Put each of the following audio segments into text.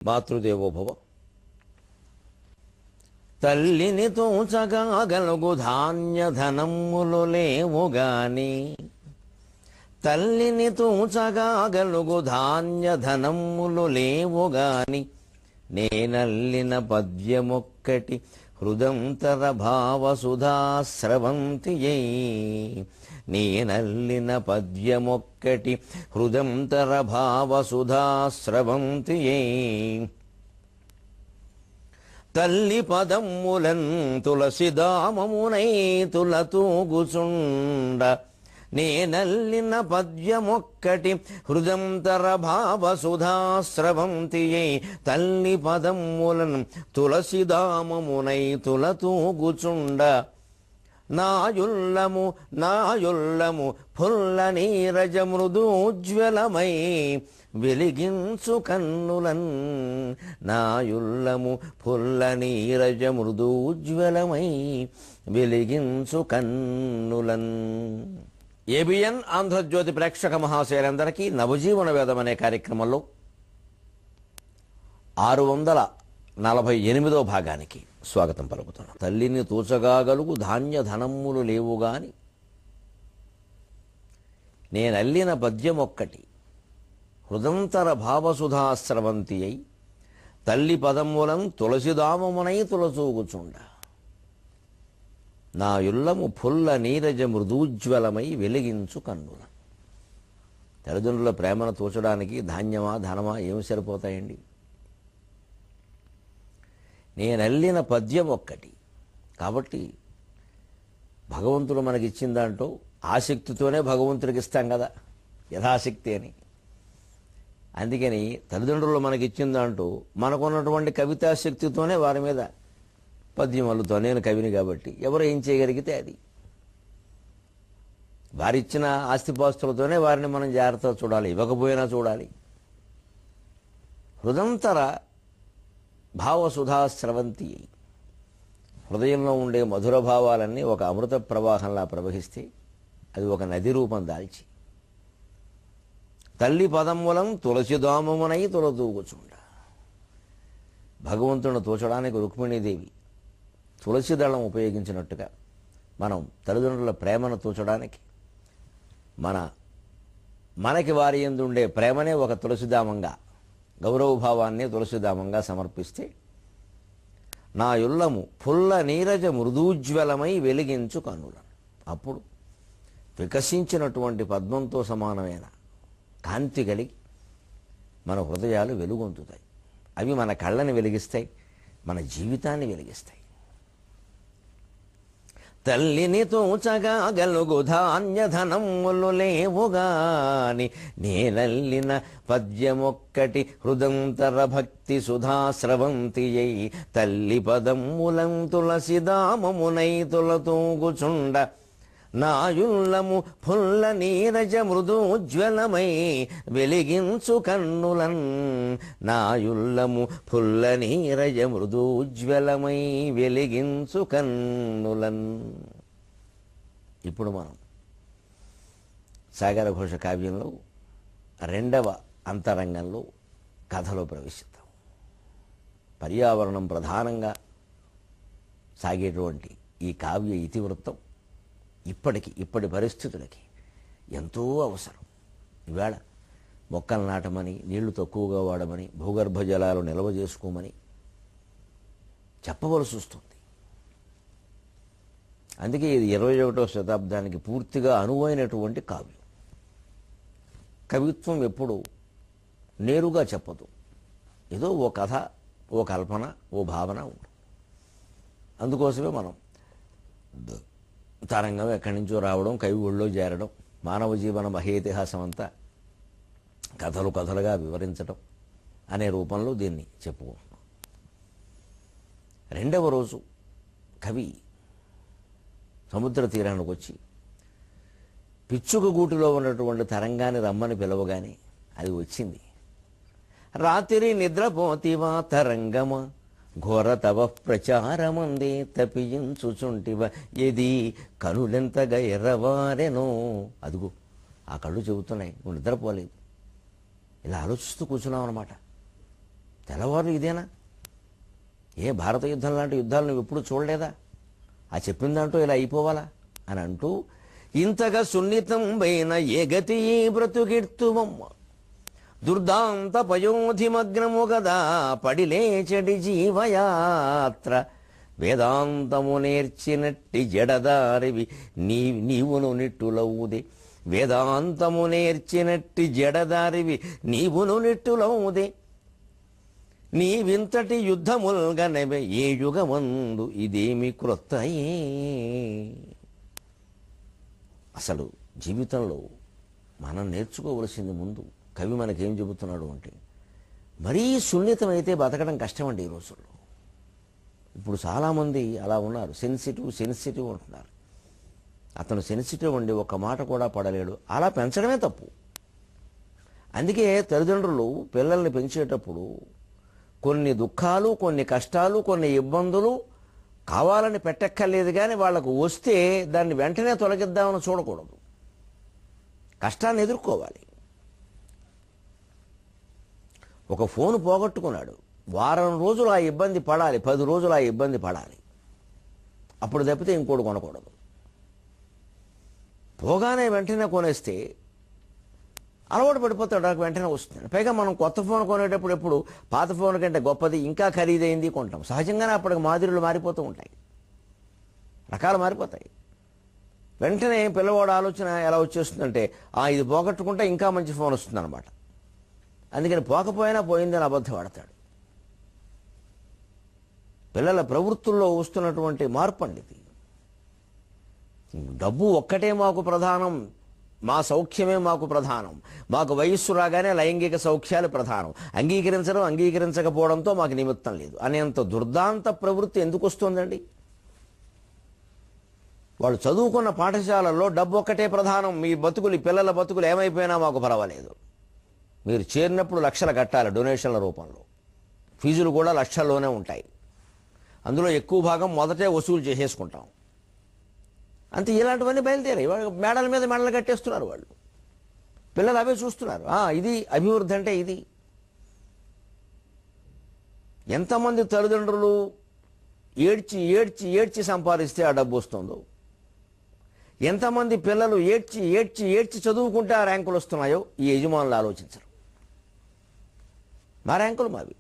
మాతృదేవోభవ. తల్లిని తూచగాగలుగు ధాన్యధనమ్ములు లేవుగాని, తల్లిని తూచగాగలుగు ధాన్యధనమ్ములు లేవుగాని, నేనల్లిన పద్యమొక్కటి హృదంతర భావసుధాస్రవంతియై. నేనల్లిన పద్యమొక్కటి హృదంతర భావసుధాస్రవంతియై. తల్లి పదమ్ములన్ తులసిదామమునై తులతూగుచుండ, నేనల్లిన పద్యమొక్కటి హృదంతర భావసుధాస్రవంతియై. తల్లి పదమ్ములన్ తులసిదామమునై తులతూగుచుండ, నాయుల్లము నాయుల్లము ఫుల్ల నీరజ మృదూజ్వలమై వెలిగించు కన్నులన్. నాయుల్లము ఫుల్ల నీరజ మృదూజ్వలమై వెలిగించు కన్నులన్. ఏబిఎన్ ఆంధ్రజ్యోతి ప్రేక్షక మహాశయులందరికీ నవజీవన వేదం అనే కార్యక్రమంలో 648వ భాగానికి స్వాగతం పలుకుతున్నాం. తల్లిని తూచగాగలుగు ధాన్యధనమ్ములు లేవుగాని, నేనల్లిన పద్యమొక్కటి హృదంతర భావసుధాస్రవంతి అయి. తల్లి పదమ్ములం తులసిదామమునై తులతూగుచుండ, నా యుల్లము ఫుల్ల నీరజ మృదూజ్వలమై వెలిగించు కన్నుల. తల్లిదండ్రుల ప్రేమను తూచడానికి ధాన్యమా ధనమా ఏమి సరిపోతాయండి? నేనల్లిన పద్యం ఒక్కటి. కాబట్టి భగవంతుడు మనకిచ్చిన దాంట్లో ఆసక్తితోనే భగవంతుడికి ఇస్తాం కదా, యథాశక్తి అని. అందుకని తల్లిదండ్రులు మనకిచ్చిన దాంట్లో మనకున్నటువంటి కవితాశక్తితోనే వారి మీద పద్యం అల్లుతో. నేను కవిని కాబట్టి ఎవరు ఏం చేయగలిగితే అది. వారిచ్చిన ఆస్తిపాస్తులతోనే వారిని మనం జాగ్రత్తగా చూడాలి, ఇవ్వకపోయినా చూడాలి. హృదంతర భావసుధాస్రవంతి. హృదయంలో ఉండే మధుర భావాలన్నీ ఒక అమృత ప్రవాహంలా ప్రవహిస్తే అది ఒక నది రూపం దాల్చి, తల్లి పదమ్ములం తులసిదామమునై తులతూగుచుండ. భగవంతుని తోచడానికి రుక్మిణీదేవి తులసిదళం ఉపయోగించినట్టుగా మనం తల్లిదండ్రుల ప్రేమను తోచడానికి మనకి వారి యందు ఉండే ప్రేమనే ఒక తులసిదామంగా, గౌరవభావాన్ని తులసిదామంగా సమర్పిస్తే, నా యుల్లము ఫుల్ల నీరజ మృదూజ్వలమై వెలిగించు కన్నులను. అప్పుడు వికసించినటువంటి పద్మంతో సమానమైన కాంతి కలిగి మన హృదయాలు వెలుగొందుతాయి. అవి మన కళ్ళని వెలిగిస్తాయి, మన జీవితాన్ని వెలిగిస్తాయి. తల్లిని తూచగాగలుగు ధాన్యధనమ్ములు లేవుగాని, నేనల్లిన పద్యమొక్కటి హృదంతర భక్తి సుధాస్రవంతి అయి. తల్లి పదమ్ములం తులసిదామమునై తులతూగుచుండ, నాయుల్లము ఫుల్ల నీరజ మృదూజ్వలమై వెలిగించు కన్నులన్. నాయుల్లము ఫుల్ల నీరజ మృదూజ్వలమై వెలిగించు కన్నులన్. ఇప్పుడు మనం సాగర ఘోష కావ్యంలో 2వ అంతరంగంలో కథలో ప్రవేశిద్దాం. పర్యావరణం ప్రధానంగా సాగేటువంటి ఈ కావ్య ఇతివృత్తం ఇప్పటి పరిస్థితులకి ఎంతో అవసరం. ఇవాళ మొక్కలు నాటమని, నీళ్లు తక్కువగా వాడమని, భూగర్భ జలాలు నిల్వ చేసుకోమని చెప్పవలసి వస్తుంది. అందుకే ఇది 21వ శతాబ్దానికి పూర్తిగా అనువైనటువంటి కావ్యం. కవిత్వం ఎప్పుడు నేరుగా చెప్పదు, ఏదో ఓ కథ, ఓ కల్పన, ఓ భావన ఉంటుంది. అందుకోసమే మనం తరంగం ఎక్కడి నుంచో రావడం, కవి ఒళ్ళో చేరడం, మానవ జీవన మహేతిహాసం అంతా కథలు కథలుగా వివరించడం అనే రూపంలో దీన్ని చెప్పుకుంటున్నాం. 2వ రోజు కవి సముద్ర తీరానికి వచ్చి పిచ్చుక గూటిలో ఉన్నటువంటి తరంగాన్ని రమ్మని పిలవగానే అది వచ్చింది. రాత్రి నిద్రపోతివా తరంగమా, ఘోర తవ ప్రచారమందే తప్పించుచుంటివ, ఏది కనులెంతగా ఎర్రవారెనో. అదుగో ఆ కళ్ళు చెబుతున్నాయి, నువ్వు నిద్రపోలేదు. ఇలా ఆలోచిస్తూ కూర్చున్నావు అనమాట. తెల్లవారు ఇదేనా? ఏ భారత యుద్ధం లాంటి యుద్ధాలు నువ్వు ఎప్పుడు చూడలేదా? ఆ చెప్పిన దాంట్లో ఇలా అయిపోవాలా అని అంటూ, ఇంతగా సున్నితం పైన ఏ గతి బ్రతుకిర్తువమ్మ, దుర్దాంత పయోధిమగ్నము గదా పడిలేచడి జీవయాత్ర, వేదాంతము నేర్చినట్టి జడదారివి నీవును నిట్టులవుదే, వేదాంతము నేర్చినట్టి జడదారివి నీవును నిట్టులవుదే, నీవింతటి యుద్ధముల్గనవే ఏ యుగమందు ఇదేమి క్రొత్తయే. అసలు జీవితంలో మనం నేర్చుకోవలసింది ముందు కవి మనకేం చెబుతున్నాడు అంటే, మరీ సున్నితమైతే బతకడం కష్టమండి ఈ రోజుల్లో. ఇప్పుడు చాలామంది అలా ఉన్నారు, సెన్సిటివ్ అంటున్నారు. అతను సెన్సిటివ్ అండి, ఒక్క మాట కూడా పడలేడు. అలా పెంచడమే తప్పు. అందుకే తల్లిదండ్రులు పిల్లల్ని పెంచేటప్పుడు కొన్ని దుఃఖాలు, కొన్ని కష్టాలు, కొన్ని ఇబ్బందులు కావాలని పెట్టక్కర్లేదు, కానీ వాళ్లకు వస్తే దాన్ని వెంటనే తొలగిద్దామని చూడకూడదు. కష్టాన్ని ఎదుర్కోవాలి. ఒక ఫోన్ పోగొట్టుకున్నాడు, వారం రోజులు ఆ ఇబ్బంది పడాలి, 10 రోజులు ఆ ఇబ్బంది పడాలి, అప్పుడు తప్పితే ఇంకోటి కొనకూడదు. పోగానే వెంటనే కొనేస్తే అలవాటు పడిపోతాడు, నాకు వెంటనే వస్తుంది. పైగా మనం కొత్త ఫోన్ కొనేటప్పుడు ఎప్పుడు పాత ఫోన్ కంటే గొప్పది, ఇంకా ఖరీదైంది కొంటాం. సహజంగానే అప్పటికి మాదిరిలు మారిపోతూ ఉంటాయి, రకాలు మారిపోతాయి. వెంటనే పిల్లవాడు ఆలోచన ఎలా వచ్చేస్తుందంటే, ఇది పోగొట్టుకుంటే ఇంకా మంచి ఫోన్ వస్తుంది అనమాట. అందుకని పోకపోయినా పోయిందని అబద్ధం ఆడతాడు. పిల్లల ప్రవృత్తుల్లో వస్తున్నటువంటి మార్పు అండి ఇది. డబ్బు ఒక్కటే మాకు ప్రధానం, మా సౌఖ్యమే మాకు ప్రధానం, మాకు వయస్సు రాగానే లైంగిక సౌఖ్యాలు ప్రధానం, అంగీకరించకపోవడంతో మాకు నిమిత్తం లేదు అనేంత దుర్దాంత ప్రవృత్తి ఎందుకు వస్తుందండి? వాళ్ళు చదువుకున్న పాఠశాలల్లో డబ్బు ఒక్కటే ప్రధానం. మీ బతుకులు, పిల్లల బతుకులు ఏమైపోయినా మాకు పర్వాలేదు, మీరు చేరినప్పుడు లక్షలు కట్టాలి డొనేషన్ల రూపంలో, ఫీజులు కూడా లక్షల్లోనే ఉంటాయి, అందులో ఎక్కువ భాగం మొదటే వసూలు చేసేసుకుంటాం. అంతే. ఇలాంటివన్నీ బయలుదేరాయి. మేడల మీద మెడలు కట్టేస్తున్నారు వాళ్ళు. పిల్లలు అవే చూస్తున్నారు. ఇది అభివృద్ధి అంటే ఇది. ఎంతమంది తల్లిదండ్రులు ఏడ్చి ఏడ్చి ఏడ్చి సంపాదిస్తే ఆ డబ్బు వస్తుందో, ఎంతమంది పిల్లలు ఏడ్చి ఏడ్చి ఏడ్చి చదువుకుంటే ఆ ర్యాంకులు వస్తున్నాయో ఈ యజమానులు ఆలోచించరు. మా ర్యాంకులు మావి.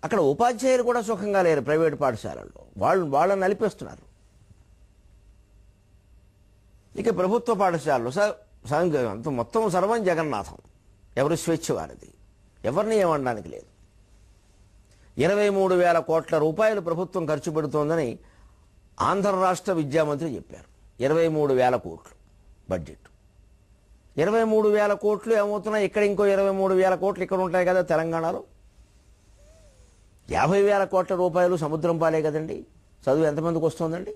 అక్కడ ఉపాధ్యాయులు కూడా సుఖంగా లేరు ప్రైవేటు పాఠశాలల్లో, వాళ్ళని నలిపేస్తున్నారు. ఇక ప్రభుత్వ పాఠశాలలో మొత్తం సర్వం జగన్నాథం, ఎవరి స్వేచ్ఛ వారిది, ఎవరిని ఏమనడానికి లేదు. 23,000 కోట్ల రూపాయలు ప్రభుత్వం ఖర్చు పెడుతోందని ఆంధ్ర రాష్ట్ర విద్యామంత్రి చెప్పారు. 23,000 కోట్లు బడ్జెట్. 23,000 కోట్లు ఏమవుతున్నాయి? ఇక్కడ ఇంకో 23,000 కోట్లు ఇక్కడ ఉంటాయి కదా తెలంగాణలో. 50,000 కోట్ల రూపాయలు సముద్రం పాలే కదండి. చదువు ఎంతమందికి వస్తుందండి?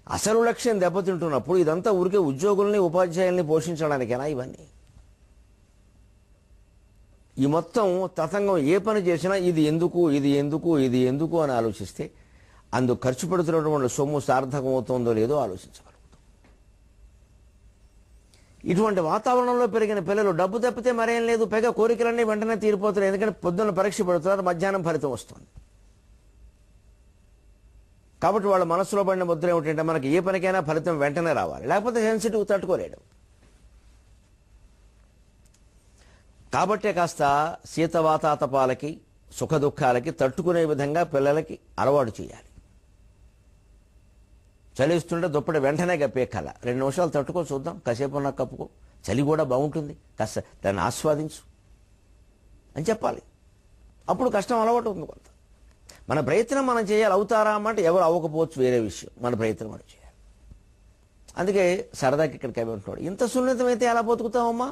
అసలు లక్ష్యం దెబ్బతింటున్నప్పుడు ఇదంతా ఊరికే ఉద్యోగుల్ని, ఉపాధ్యాయుల్ని పోషించడానికేనా ఇవన్నీ? ఈ మొత్తం తతంగం ఏ పని చేసినా ఇది ఎందుకు, ఇది ఎందుకు, ఇది ఎందుకు అని ఆలోచిస్తే అందుకు ఖర్చు పెడుతున్నటువంటి సొమ్ము సార్థకం అవుతుందో లేదో ఆలోచించగలుగుతాం. ఇటువంటి వాతావరణంలో పెరిగిన పిల్లలు డబ్బు తప్పితే మరేం లేదు, పైగా కోరికలన్నీ వెంటనే తీరిపోతున్నాయి. ఎందుకంటే పొద్దున్న పరీక్ష పెడుతున్నారు, మధ్యాహ్నం ఫలితం వస్తుంది. కాబట్టి వాళ్ళ మనసులో పడిన ముద్ర ఏమిటంటే, మనకి ఏ పనికైనా ఫలితం వెంటనే రావాలి, లేకపోతే సెన్సిటివ్ తట్టుకోలేడు. కాబట్టే కాస్త శీతవాతాతపాలకి, సుఖ దుఃఖాలకి తట్టుకునే విధంగా పిల్లలకి అలవాటు చేయాలి. చలిస్తుంటే దుప్పటి వెంటనే కప్పేకల, 2 నిమిషాలు తట్టుకో చూద్దాం, కాసేపు ఉన్న కప్పుకో, చలి కూడా బాగుంటుంది, కాస్త దాన్ని ఆస్వాదించు అని చెప్పాలి. అప్పుడు కష్టం అలవాటు ఉంది కొంత. మన ప్రయత్నం మనం చేయాలి. అవుతారా అంటే ఎవరు అవ్వకపోవచ్చు, వేరే విషయం. మన ప్రయత్నం మనం చేయాలి. అందుకే సరదాకి ఇక్కడికి అవి ఉంటున్నాడు. ఇంత సున్నితమైతే ఎలా బతుకుతావమ్మా?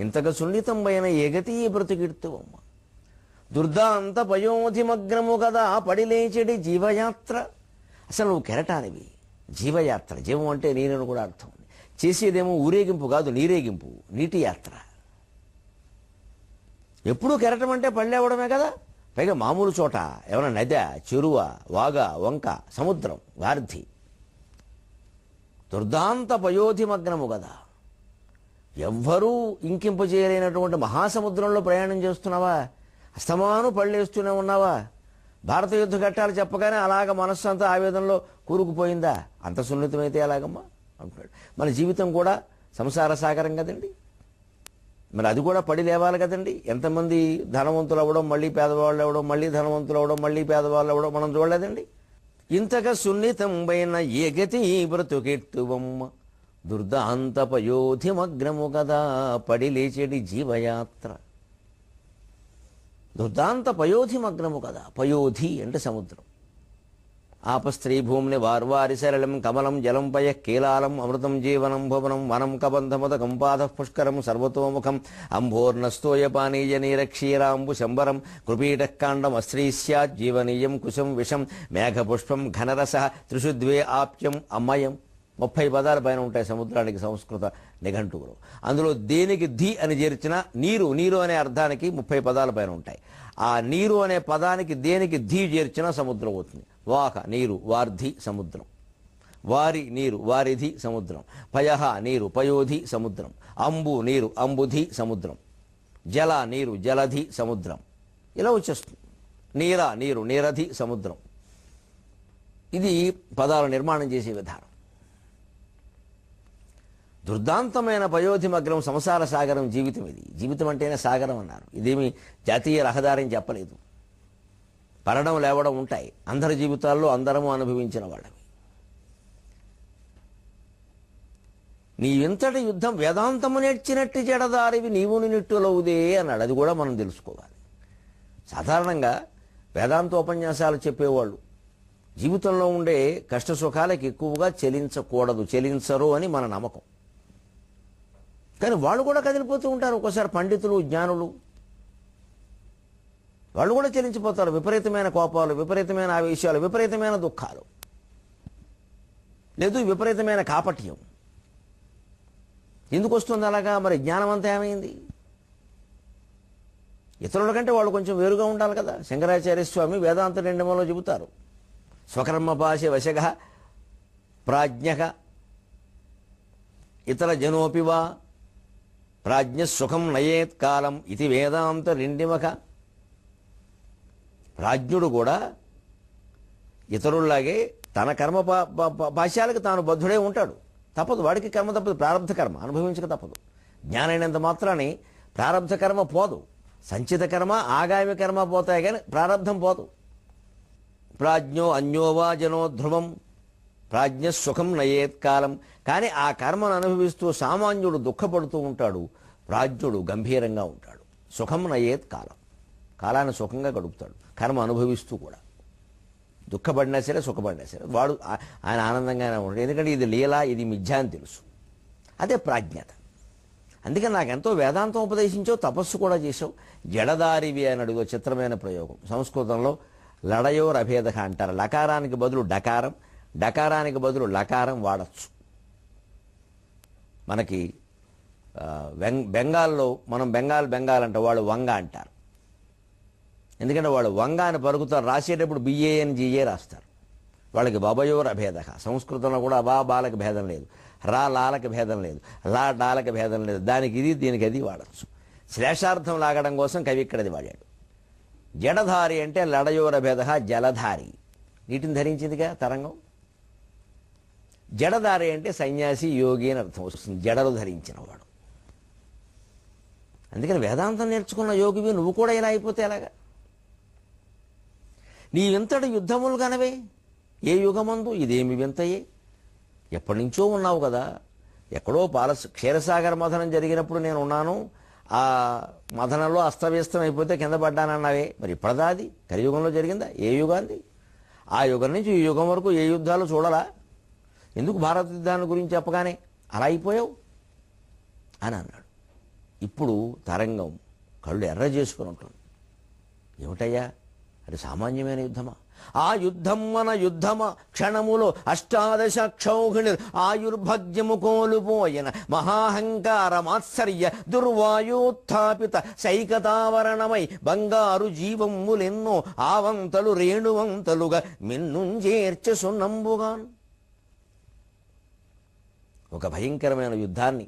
ఇంతగా సున్నితమైన ఎగతి బ్రతికిడుతావమ్మా, దుర్దాంత పయోధిమగ్నము కదా పడిలేచెడి జీవయాత్ర. అసలు నువ్వు కెరటానివి, జీవయాత్ర. జీవం అంటే నీరని కూడా అర్థం. చేసేదేమో ఊరేగింపు కాదు, నీరేగింపు, నీటి యాత్ర. ఎప్పుడూ కెరటం అంటే పళ్ళేవడమే కదా. పైగా మామూలు చోట, ఏమైనా నద, చెరువ, వాగ, వంక, సముద్రం, వార్ధి. దుర్దాంత పయోధిమగ్నము కదా, ఎవ్వరూ ఇంకింపజేయలేనటువంటి మహాసముద్రంలో ప్రయాణం చేస్తున్నావా? అస్తమాను పళ్ళేస్తూనే ఉన్నావా? భారత యుద్ధ ఘట్టాలు చెప్పగానే అలాగ మనస్సు అంతా ఆవేదనలో కూరుకుపోయిందా? అంత సున్నితమైతే ఎలాగమ్మా అంటున్నాడు. మన జీవితం కూడా సంసార సాగరం కదండి. మరి అది కూడా పడి లేవాలి కదండి. ఎంతమంది ధనవంతులు అవ్వడం, మళ్ళీ పేదవాళ్ళు అవ్వడం, మళ్ళీ ధనవంతులు అవ్వడం, మళ్ళీ పేదవాళ్ళు అవ్వడం మనం చూడలేదండి. ఇంతగా సున్నితంబైన ఏ గతి బ్రతుకెట్టువమ్మ, దుర్దాంతపయోధిమగ్నము కదా పడి లేచెడి జీవయాత్ర. దుర్దాంత పయోధిమగ్నము కదా. పయోధి అంటే సముద్రం. ఆపస్త్రీ భూమిని వార్వారి సరళం కమలం జలం పయ కీలాలం అమృతం జీవనం భువనం వనం కబంధమద కంపాద పుష్కరం సర్వతోముఖం అంభోర్నస్తోయపానీయ నీరక్షీరాంబు శంబరం కృపీటకాండం అస్త్రీస్యాత్ జీవనీయం కుశం విషం మేఘపుష్పం ఘనరస త్రిషుద్వే ఆప్యం అమయం. 30 పదాల పైన ఉంటాయి సముద్రానికి సంస్కృత నిఘంటువులు. అందులో దేనికి ధి అని చేర్చిన నీరు, నీరు అనే అర్థానికి 30 పదాల పైన ఉంటాయి. ఆ నీరు అనే పదానికి దేనికి ధి చేర్చినా సముద్రం అవుతుంది. వాక నీరు, వార్ధి సముద్రం. వారి నీరు, వారిధి సముద్రం. పయహ నీరు, పయోధి సముద్రం. అంబు నీరు, అంబుధి సముద్రం. జల నీరు, జలధి సముద్రం. ఇలా వచ్చేస్తుంది. నీర నీరు, నీరధి సముద్రం. ఇది పదాల నిర్మాణం చేసే విధానం. దుర్దాంతమైన పయోధిమగ్నం సంసార సాగరం జీవితం. ఇది జీవితం అంటేనే సాగరం అన్నారు. ఇదేమి జాతీయ రహదారి అని చెప్పలేదు. పడడం లేవడం ఉంటాయి. అందరి జీవితాల్లో అందరము అనుభవించిన వాళ్ళవి. నీవింతటి యుద్ధం వేదాంతము నేర్చినట్టు జడదారివి నీవు నిట్టులవుదే అన్నాడు. అది కూడా మనం తెలుసుకోవాలి. సాధారణంగా వేదాంతోపన్యాసాలు చెప్పేవాళ్ళు జీవితంలో ఉండే కష్ట సుఖాలకు ఎక్కువగా చెలించకూడదు, చెలించరు అని మన నమ్మకం. కానీ వాళ్ళు కూడా కదిలిపోతూ ఉంటారు. ఒక్కోసారి పండితులు, జ్ఞానులు వాళ్ళు కూడా చెలించిపోతారు. విపరీతమైన కోపాలు, విపరీతమైన ఆవేశాలు, విపరీతమైన దుఃఖాలు, లేదు విపరీతమైన కాపట్యం. ఎందుకు వస్తుంది అలాగా? మరి జ్ఞానం అంతా ఏమైంది? ఇతరుల కంటే వాళ్ళు కొంచెం వేరుగా ఉండాలి కదా. శంకరాచార్య స్వామి వేదాంత నిండమంలో చెబుతారు, స్వకర్మ భాష వశగ ప్రాజ్ఞక ఇతర జనోపివా ప్రాజ్ఞ సుఖం నయేత్ కాలం ఇది వేదాంత రెండిమక. ప్రాజ్ఞుడు కూడా ఇతరుల్లాగే తన కర్మ భాష్యాలకు తాను బద్ధుడే ఉంటాడు. తప్పదు, వాడికి కర్మ తప్పదు, ప్రారంభ కర్మ అనుభవించక తప్పదు. జ్ఞానైనంత మాత్రాన్ని ప్రారంభ కర్మ పోదు. సంచిత కర్మ, ఆగామి కర్మ పోతాయి కానీ ప్రారంధం పోదు. ప్రాజ్ఞో అన్యోవా జనో ధ్రువం ప్రాజ్ఞ సుఖం నయేత్ కాలం. కానీ ఆ కర్మను అనుభవిస్తూ సామాన్యుడు దుఃఖపడుతూ ఉంటాడు, ప్రాజ్ఞుడు గంభీరంగా ఉంటాడు. సుఖం నయేత్ కాలం, కాలాన్ని సుఖంగా గడుపుతాడు కర్మ అనుభవిస్తూ కూడా. దుఃఖపడినా సరే సుఖపడినా సరే వాడు ఆయన ఆనందంగానే ఉంటాడు. ఎందుకంటే ఇది లీల, ఇది మిథ్య అని తెలుసు. అదే ప్రాజ్ఞత. అందుకని నాకెంతో వేదాంతం ఉపదేశించావు, తపస్సు కూడా చేసావు. జడదారివి అని అడుగు చిత్రమైన ప్రయోగం. సంస్కృతంలో లడయోరభేదక అంటారు. లకారానికి బదులు డకారం, డకారానికి బదులు లకారం వాడచ్చు. మనకి బెంగాల్లో మనం బెంగాల్ అంటే వాళ్ళు వంగ అంటారు. ఎందుకంటే వాళ్ళు వంగ అని పలుకుతారు. రాసేటప్పుడు బిఏఎన్జిఏ రాస్తారు. వాళ్ళకి బబయోర్ అభేదక. సంస్కృతంలో కూడా అబా బాలకి భేదం లేదు, రా లాలకి భేదం లేదు, లా డాలకి భేదం లేదు. దానికి ఇది దీనికి అది వాడచ్చు. శ్లేషార్థం లాగడం కోసం కవి ఇక్కడది వాడాడు. జడధారి అంటే లడయోరభేద జలధారి, నీటిని ధరించిందిగా తరంగం. జడధారి అంటే సన్యాసి, యోగి అని అర్థం వస్తుంది, జడలు ధరించిన వాడు. అందుకని వేదాంతం నేర్చుకున్న యోగివి నువ్వు కూడా ఇలా అయిపోతే ఎలాగా? నీ వింతటి యుద్ధములు కనవే ఏ యుగమందు ఇదేమి వింతయే. ఎప్పటి నుంచో ఉన్నావు కదా. ఎక్కడో క్షీరసాగర మథనం జరిగినప్పుడు నేను ఉన్నాను, ఆ మథనంలో అస్తవ్యస్తం అయిపోతే కింద పడ్డానన్నావే. మరి ఇప్పటిదా అది కలియుగంలో జరిగిందా? ఏ యుగాంది? ఆ యుగం నుంచి ఈ యుగం వరకు ఏ యుద్ధాలు చూడలా? ఎందుకు భారత యుద్ధాన్ని గురించి చెప్పగానే అలా అయిపోయావు అని అన్నాడు. ఇప్పుడు తరంగం కళ్ళు ఎర్ర చేసుకుని ఉంటుంది. ఏమిటయ్యా అది? సామాన్యమైన యుద్ధమా? ఆ యుద్ధం మన యుద్ధమ క్షణములో అష్టాదశ క్షౌహిణి ఆయుర్భగ్యము కోలుపోయిన మహాహంకార మాత్సర్య దుర్వాయోత్థాపిత సైకతావరణమై బంగారు జీవములెన్నో ఆవంతలు రేణువంతలుగా మిన్నుంజేర్చసునంబుగాన్. ఒక భయంకరమైన యుద్ధాన్ని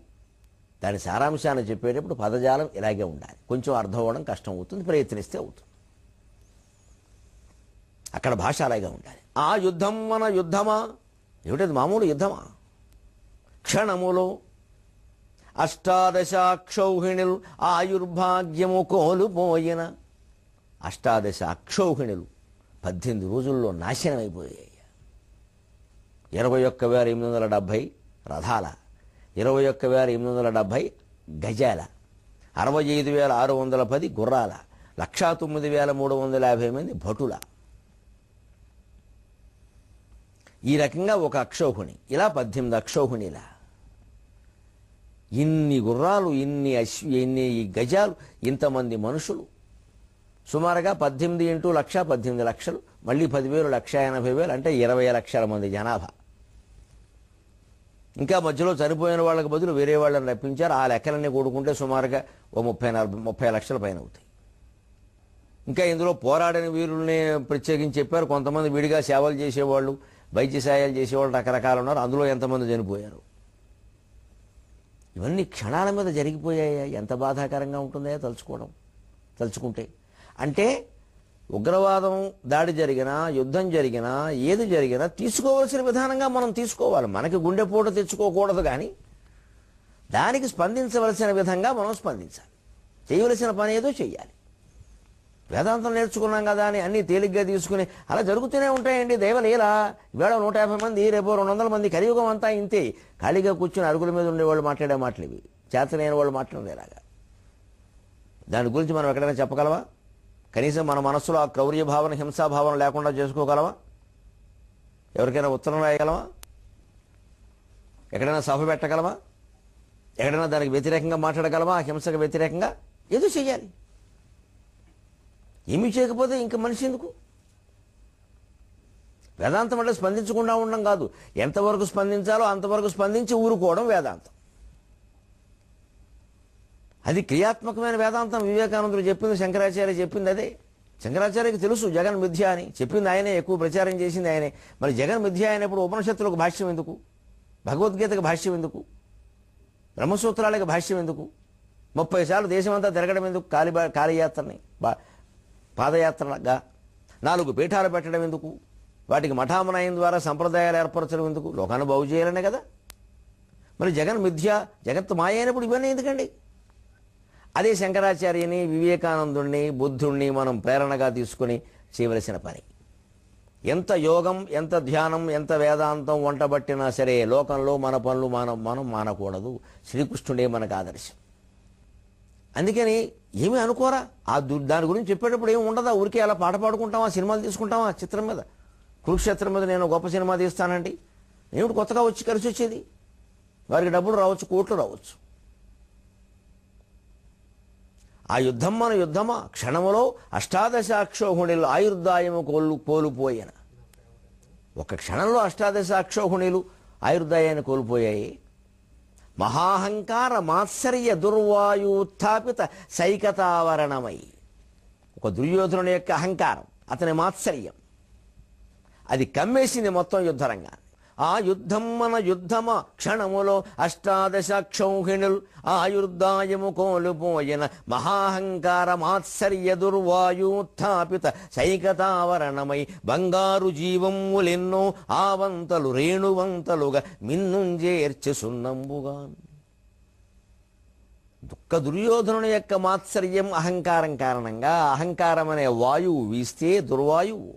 దాని సారాంశాన్ని చెప్పేటప్పుడు పదజాలం ఇలాగే ఉండాలి. కొంచెం అర్థం అవ్వడం కష్టం అవుతుంది, ప్రయత్నిస్తే అవుతుంది. అక్కడ భాష అలాగే ఉండాలి. ఆ యుద్ధం మన యుద్ధమా, ఏమిటది మామూలు యుద్ధమా? క్షణములో అష్టాదశాక్షౌహిణులు ఆయుర్భాగ్యము కోల్పోయిన. అష్టాదశ అక్షౌహిణులు 18 రోజుల్లో నాశనమైపోయాయి. 21,870 రథాల, 21,870 గజాల, 65,610 గుర్రాల, 109,350 మంది భటుల. ఈ రకంగా ఒక అక్షౌహిణి, ఇలా 18 అక్షౌహిణిల. ఇన్ని గుర్రాలు, ఇన్ని గజాలు, ఇంతమంది మనుషులు, సుమారుగా 18 × 1,00,000 18 లక్షలు, మళ్ళీ 10,000 1,80,000 అంటే 20 లక్షల మంది జనాభా. ఇంకా మధ్యలో చనిపోయిన వాళ్ళకి బదులు వేరే వాళ్ళని రప్పించారు. ఆ లెక్కలన్నీ కూడుకుంటే సుమారుగా 30 లక్షల పైన అవుతాయి. ఇంకా ఇందులో పోరాడిన వీరుల్ని ప్రత్యేకించి చెప్పారు. కొంతమంది విడిగా సేవలు చేసేవాళ్ళు, వైద్య సాయాలు చేసేవాళ్ళు రకరకాలు ఉన్నారు. అందులో ఎంతమంది చనిపోయారు. ఇవన్నీ క్షణాల మీద జరిగిపోయాయా? ఎంత బాధాకరంగా ఉంటుందా తలుచుకుంటే. అంటే ఉగ్రవాదం దాడి జరిగినా, యుద్ధం జరిగినా, ఏది జరిగినా తీసుకోవాల్సిన విధానంగా మనం తీసుకోవాలి. మనకి గుండెపోట తెచ్చుకోకూడదు, కానీ దానికి స్పందించవలసిన విధంగా మనం స్పందించాలి. చేయవలసిన పని ఏదో చెయ్యాలి. వేదాంతం నేర్చుకున్నాం కదా అని అన్నీ తేలిగ్గా తీసుకుని అలా జరుగుతూనే ఉంటాయండి. దైవలీల. ఇవాళ 150 మంది, రేపు 200 మంది, కలియుగం అంతా ఇంతే. ఖాళీగా కూర్చుని అరుగుల మీద ఉండేవాళ్ళు మాట్లాడే మాటలు ఇవి. చేతనైన వాళ్ళు మాట్లాడేలాగా. దాని గురించి మనం ఎక్కడైనా చెప్పగలవా? కనీసం మన మనస్సులో ఆ క్రౌర్య భావన, హింసాభావన లేకుండా చేసుకోగలవా? ఎవరికైనా ఉత్తరం రాయగలవా? ఎక్కడైనా సభ పెట్టగలవా? ఎక్కడైనా దానికి వ్యతిరేకంగా మాట్లాడగలవా? ఆ హింసకు వ్యతిరేకంగా ఏదో చెయ్యాలి. ఏమీ చేయకపోతే ఇంక మనిషి ఎందుకు? వేదాంతం అంటే స్పందించకుండా ఉండడం కాదు, ఎంతవరకు స్పందించాలో అంతవరకు స్పందించి ఊరుకోవడం వేదాంతం. అది క్రియాత్మకమైన వేదాంతం. వివేకానందుడు చెప్పింది, శంకరాచార్య చెప్పింది అదే. శంకరాచార్యకి తెలుసు జగన్ మిథ్య అని. చెప్పింది ఆయనే, ఎక్కువ ప్రచారం చేసింది ఆయనే. మరి జగన్ మిథ్య అయినప్పుడు ఉపనిషత్తులకు భాష్యం ఎందుకు? భగవద్గీతకు భాష్యం ఎందుకు? బ్రహ్మసూత్రాలకు భాష్యం ఎందుకు? 30 సార్లు దేశమంతా తిరగడం ఎందుకు? కాలియాత్రని పాదయాత్రగా 4 పీఠాలు పెట్టడం ఎందుకు? వాటికి మఠామనాయం ద్వారా సంప్రదాయాలు ఏర్పరచడం ఎందుకు? లోకాన్ని బాగు చేయాలనే కదా. మరి జగన్ మిథ్య, జగత్తు మాయ అయినప్పుడు ఇవన్నీ ఎందుకండి? అదే శంకరాచార్యని, వివేకానందుణ్ణి, బుద్ధుణ్ణి మనం ప్రేరణగా తీసుకుని చేయవలసిన పని. ఎంత యోగం, ఎంత ధ్యానం, ఎంత వేదాంతం వంటబట్టినా సరే లోకంలో మన పనులు మనం మానకూడదు. శ్రీకృష్ణుడే మనకు ఆదర్శం. అందుకని ఏమీ అనుకోరా. దాని గురించి చెప్పేటప్పుడు ఏమి ఉండదా? ఊరికే అలా పాట పాడుకుంటామా, సినిమాలు తీసుకుంటామా? చిత్రం మీద, కురుక్షేత్రం మీద నేను గొప్ప సినిమా తీస్తానండి. ఏమిటి కొత్తగా వచ్చి కలిసి వచ్చేది? వారికి డబ్బులు రావచ్చు, కోట్లు రావచ్చు. ఆ యుద్ధం మన యుద్ధమా, క్షణములో అష్టాదశాక్షోహిణులు ఆయుర్దాయము కోల్పోయిన. ఒక క్షణంలో అష్టాదశాక్షోహిణులు ఆయుర్దాయాన్ని కోల్పోయాయి. మహాహంకార మాత్సర్య దుర్వాయు ఉత్థాపిత సైకతావరణమై. ఒక దుర్యోధనుని యొక్క అహంకారం, అతని మాత్సర్యం, అది కమ్మేసింది మొత్తం యుద్ధరంగాన్ని. ఆ యుద్ధం మన యుద్ధమా, క్షణములో అష్టాదశాక్షౌహిణులు ఆయుర్దాయము కోల్పోయిన. మహాహంకార మాత్సర్య దుర్వాయుత్థాపిత సైకతావరణమై. బంగారు జీవములెన్నో ఆవంతలు రేణువంతలుగా మిన్నుంజేర్చి సున్నంబుగా. దుర్యోధనుని యొక్క మాత్సర్యం, అహంకారం కారణంగా, అహంకారం అనే వాయువు వీస్తే దుర్వాయువు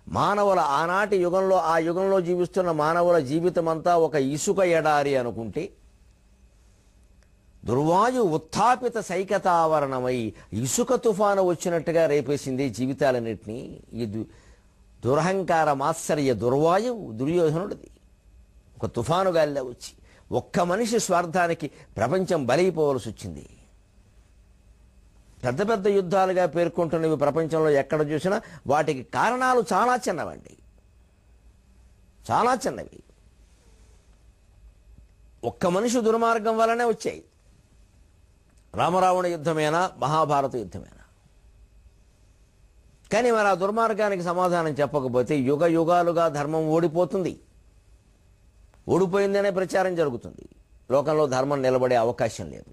మానవుల ఆనాటి యుగంలో, ఆ యుగంలో జీవిస్తున్న మానవుల జీవితం అంతా ఒక ఇసుక ఎడారి అనుకుంటే, దుర్వాయు ఉత్థాపిత సైకతావరణమై ఇసుక తుఫాను వచ్చినట్టుగా రేపేసింది జీవితాలన్నింటినీ. ఈ దురహంకార మాత్సర్య దుర్వాయువు దుర్యోధనుడిది. ఒక తుఫాను గాలిలో వచ్చి ఒక్క మనిషి స్వార్థానికి ప్రపంచం బలైపోవలసి వచ్చింది. పెద్ద పెద్ద యుద్ధాలుగా పేర్కొంటున్నవి ప్రపంచంలో ఎక్కడ చూసినా వాటికి కారణాలు చాలా చిన్నవండి, చాలా చిన్నవి. ఒక్క మనిషి దుర్మార్గం వల్లనే వచ్చాయి. రామరావణ యుద్ధమేనా, మహాభారత యుద్ధమేనా? కానీ మరి ఆ దుర్మార్గానికి సమాధానం చెప్పకపోతే యుగ యుగాలుగా ధర్మం ఓడిపోతుంది. ఓడిపోయిందనే ప్రచారం జరుగుతుంది. లోకంలో ధర్మం నిలబడే అవకాశం లేదు.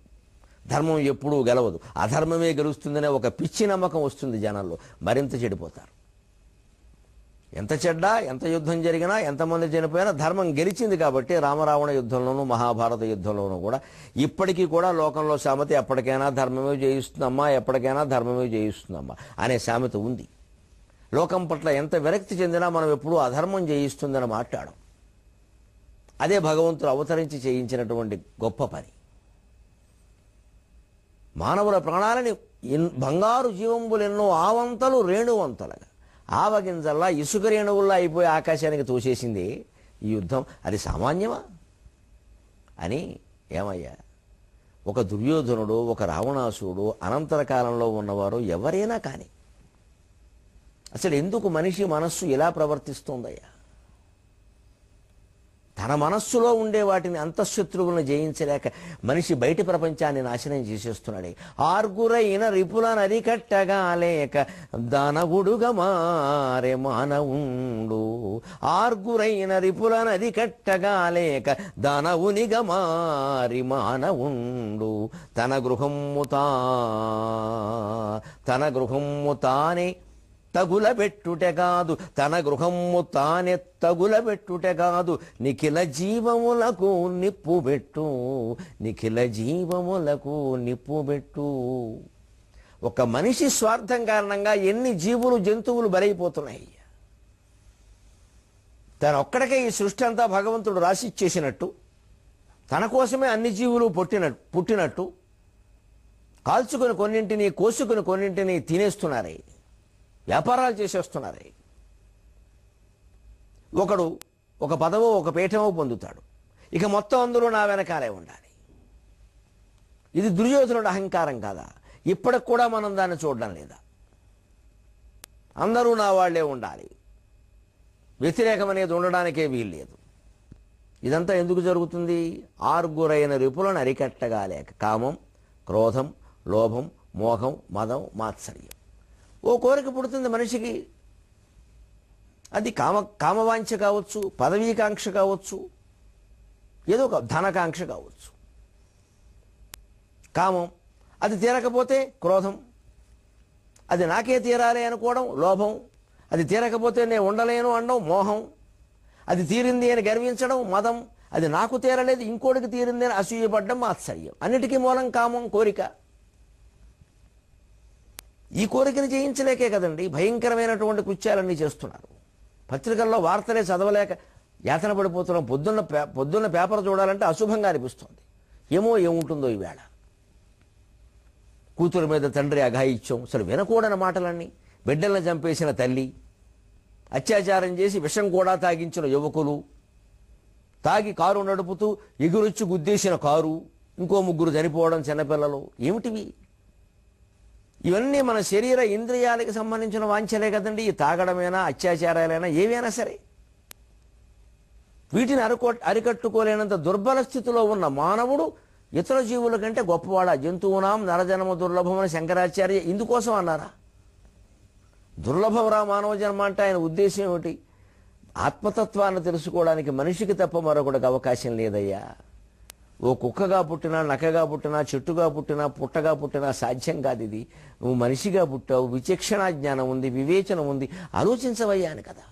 ధర్మం ఎప్పుడూ గెలవదు, అధర్మమే గెలుస్తుందనే ఒక పిచ్చి నమ్మకం వస్తుంది జనాల్లో, మరింత చెడిపోతారు. ఎంత చెడ్డా, ఎంత యుద్ధం జరిగినా, ఎంతమంది చనిపోయినా ధర్మం గెలిచింది కాబట్టి రామరావణ యుద్ధంలోనూ మహాభారత యుద్ధంలోనూ కూడా ఇప్పటికీ కూడా లోకంలో సామెత ఎప్పటికైనా ధర్మమే జయిస్తుందమ్మా, ఎప్పటికైనా ధర్మమే జయిస్తుందమ్మా అనే సామెత ఉంది. లోకం పట్ల ఎంత విరక్తి చెందినా మనం ఎప్పుడూ అధర్మం జయిస్తుందని మాట్లాడం. అదే భగవంతుడు అవతరించి చేయించినటువంటి గొప్ప పని. మానవుల ప్రాణాలని బంగారు జీవంబులెన్నో ఆవంతలు రేణువంతలుగా ఆవగింజల్లా ఇసుక రేణువుల్లా అయిపోయి ఆకాశానికి తోసేసింది ఈ యుద్ధం. అది సామాన్యమా అని ఏమయ్యా, ఒక దుర్యోధనుడు, ఒక రావణాసురుడు, అనంతర కాలంలో ఉన్నవారు ఎవరైనా కానీ అసలు ఎందుకు మనిషి మనస్సు ఇలా ప్రవర్తిస్తోందయ్యా? తన మనస్సులో ఉండే వాటిని అంతఃశత్రువులను జయించలేక మనిషి బయటి ప్రపంచాన్ని నాశనం చేసేస్తున్నాడే. ఆర్గురైన రిపులను అరికట్టగా లేక దానవుడుగా మారే మానవుండు. ఆర్గురైన రిపులను అరికట్టగా లేక దానవునిగా మారి మానవుండు. తన గృహము తానే తగులబెట్టుటే కాదు, తన గృహము తానే తగులబెట్టుటే కాదు, నిఖిల జీవములకు నిప్పుబెట్టు, నిఖిల జీవములకు నిప్పుబెట్టు. ఒక మనిషి స్వార్థం కారణంగా ఎన్ని జీవులు, జంతువులు బలైపోతున్నాయి. తన ఒక్కడికే ఈ సృష్టి అంతా భగవంతుడు రాసిచ్చేసినట్టు, తన కోసమే అన్ని జీవులు పుట్టినట్టు కాల్చుకుని కొన్నింటిని, కోసుకుని కొన్నింటిని తినేస్తున్నారే, వ్యాపారాలు చేసేస్తున్నారే. ఒకడు ఒక పదవో ఒక పీఠమో పొందుతాడు, ఇక మొత్తం అందరూ నా వెనకాలే ఉండాలి. ఇది దుర్యోధనుడు అహంకారం కాదా? ఇప్పటికి కూడా మనం దాన్ని చూడడం లేదా? అందరూ నా వాళ్లే ఉండాలి, వ్యతిరేకం అనేది ఉండడానికే వీల్లేదు. ఇదంతా ఎందుకు జరుగుతుంది? ఆరుగురైన రిపులను అరికట్టగా లేక కామం, క్రోధం, లోభం, మోహం, మదం, మాత్సర్యం. ఓ కోరిక పుడుతుంది మనిషికి. అది కామవాంఛ కావచ్చు, పదవీకాంక్ష కావచ్చు, ఏదో ఒక ధనకాంక్ష కావచ్చు. కామం, అది తీరకపోతే క్రోధం, అది నాకే తీరాలి అనుకోవడం లోభం, అది తీరకపోతే నేను ఉండలేను అనడం మోహం, అది తీరింది అని గర్వించడం మదం, అది నాకు తీరలేదు ఇంకోటికి తీరింది అని అసూయపడ్డం మాత్సర్యం. అన్నిటికీ మూలం కామం, కోరిక. ఈ కోరికను జయించలేకే కదండి భయంకరమైనటువంటి కృత్యాలన్నీ చేస్తున్నారు. పత్రికల్లో వార్తలే చదవలేక యాతన పడిపోతున్నాం. పొద్దున్న పేపర్ చూడాలంటే అశుభంగా అనిపిస్తుంది. ఏముంటుందో ఈవేళ. కూతురు మీద తండ్రి అఘాయిత్యం, అసలు వినకూడని మాటలన్నీ. బిడ్డలను చంపేసిన తల్లి, అత్యాచారం చేసి విషం కూడా తాగించిన యువకులు, తాగి కారు నడుపుతూ ఎగురొచ్చి గుద్దేసిన కారు, ఇంకో 3 చనిపోవడం, చిన్నపిల్లలు. ఏమిటివి? ఇవన్నీ మన శరీర ఇంద్రియాలకు సంబంధించిన వాంఛలే కదండి. ఈ తాగడమైనా, అత్యాచారాలైనా, ఏవైనా సరే. వీటిని అరికట్టుకోలేనంత దుర్బల స్థితిలో ఉన్న మానవుడు ఇతర జీవుల కంటే గొప్పవాడా? జంతువునాం నరజన్మ దుర్లభం అని శంకరాచార్య ఇందుకోసం అన్నారా? దుర్లభంరా మానవ జన్మ అంటే ఆయన ఉద్దేశం ఏమిటి? ఆత్మతత్వాన్ని తెలుసుకోవడానికి మనిషికి తప్ప మరొకటికి అవకాశం లేదయ్యా. ఓ కుక్కగా పుట్టినా, నక్కగా పుట్టినా, చెట్టుగా పుట్టినా, పుట్టగా పుట్టినా సాధ్యం కాదు ఇది. నువ్వు మనిషిగా పుట్టావు, విచక్షణా జ్ఞానం ఉంది, వివేచన ఉంది, ఆలోచించవయ్యా అని కదా.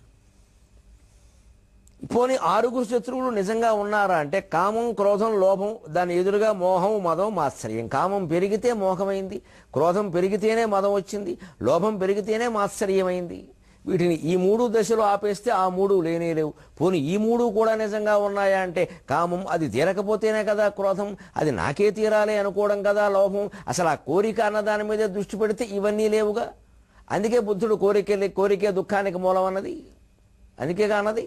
పోనీ 6 శత్రువులు నిజంగా ఉన్నారా అంటే కామం, క్రోధం, లోభం, దాని ఎదురుగా మోహం, మదం, మాత్సర్యం. కామం పెరిగితే మోహమైంది, క్రోధం పెరిగితేనే మదం వచ్చింది, లోభం పెరిగితేనే మాత్సర్యమైంది. వీటిని ఈ 3 దశలు ఆపేస్తే ఆ 3 లేనేలేవు. పోనీ ఈ 3 కూడా నిజంగా ఉన్నాయా అంటే కామం, అది తీరకపోతేనే కదా క్రోధం, అది నాకే తీరాలి అనుకోవడం కదా లోభం. అసలు ఆ కోరిక అన్న దాని మీద దృష్టి పెడితే ఇవన్నీ లేవుగా. అందుకే బుద్ధుడు కోరికే దుఃఖానికి మూలం అన్నది. అందుకేగా అన్నది.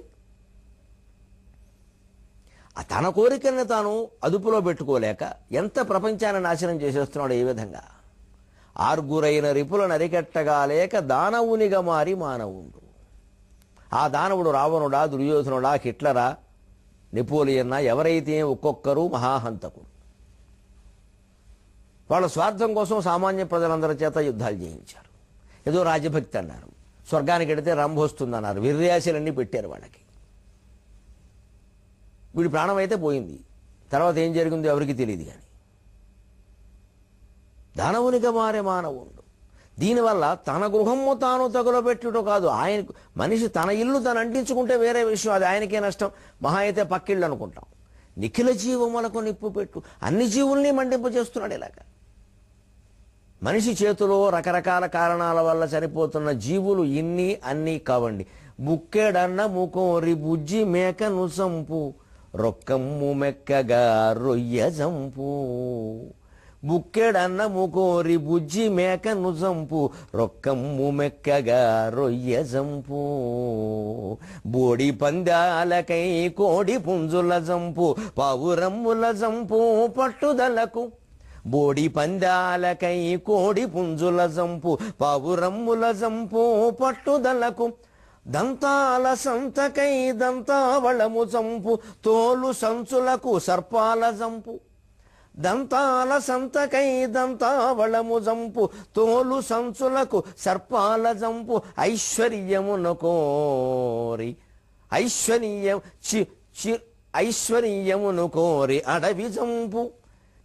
తన కోరికల్ని తాను అదుపులో పెట్టుకోలేక ఎంత ప్రపంచాన్ని నాశనం చేసేస్తున్నాడు. ఏ విధంగా? ఆరుగురైన రిపులను అరికట్టగా లేక దానవునిగా మారి మానవుండు. ఆ దానవుడు రావణుడా, దుర్యోధనుడా, హిట్లరా, నెపోలియన్నా, ఎవరైతే ఒక్కొక్కరు మహాహంతకుడు. వాళ్ళ స్వార్థం కోసం సామాన్య ప్రజలందరి చేత యుద్ధాలు చేయించారు. ఏదో రాజభక్తి అన్నారు, స్వర్గానికి వెడితే రంభొస్తుందన్నారు, విర్యాసలన్నీ పెట్టారు వాళ్ళకి. వీడి ప్రాణం అయితే పోయింది, తర్వాత ఏం జరిగిందో ఎవరికి తెలియదు. కానీ దానవునిగా మారే మానవుడు దీనివల్ల తన గృహము తాను తగులబెట్టుటో కాదు, ఆయన మనిషి తన ఇల్లు తను అంటించుకుంటే వేరే విషయం, అది ఆయనకే నష్టం. మహా అయితే పక్కిళ్ళు అనుకుంటాం. నిఖిల జీవములకు నిప్పు పెట్టు, అన్ని జీవుల్ని మండింపజేస్తున్నాడు. ఇలాగ మనిషి చేతిలో రకరకాల కారణాల వల్ల చనిపోతున్న జీవులు ఇన్ని అన్నీ కావండి. బుక్కెడన్న ముకోరి బుజ్జి మేకను సంపు, రొక్కమ్ము మెక్కగా రొయ్య జంపు. బుక్కెడన్న ముకోరి బుజ్జి మేకను జంపు, రొక్కమ్ము మెక్కగా రొయ్య జంపు. బోడి పందాలకై కోడి పుంజుల జంపు, పావురమ్ముల జంపు పట్టుదలకు. బోడి పందాలకై కోడి పుంజుల జంపు, పావురమ్ముల జంపు పట్టుదలకు. దంతాల సంతకై దంతావళము జంపు, తోలు సంచులకు సర్పాల జంపు. దంతాల సంతకై దంతావళము జంపు, తోలు సంచులకు సర్పాల జంపు. ఐశ్వర్యమును కోరి ఐశ్వర్యమును కోరి అడవి జంపు.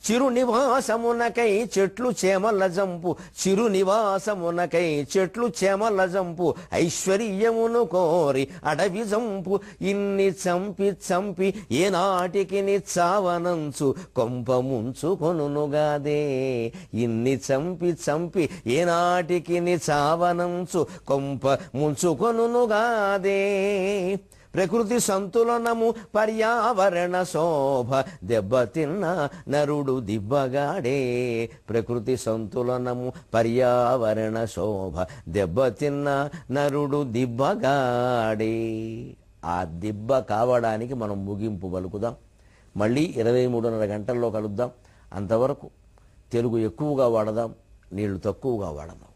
చిరు నివాసమునకై చెట్లు చేమల జంపు, చిరు నివాసమునకై చెట్లు చేమల జంపు. ఐశ్వర్యమును కోరి అడవి జంపు. ఇన్ని చంపి చంపి ఏనాటికి చావనంచు కొంప ముంచుకొనుగాదే. ఇన్ని చంపి చంపి ఏనాటికి చావనంచు కొంప ముంచుకొనుగాదే. ప్రకృతి సంతులనము పర్యావరణ శోభ, దెబ్బతిన్న నరుడు దిబ్బగాడే. ప్రకృతి సంతులనము పర్యావరణ శోభ, దెబ్బతిన్న నరుడు దిబ్బగాడే. ఆ దిబ్బ కావడానికి మనం ముగింపు పలుకుదాం. మళ్ళీ 23:30 గంటల్లో కలుద్దాం. అంతవరకు తెలుగు ఎక్కువగా వాడదాం, నీళ్లు తక్కువగా వాడదాం.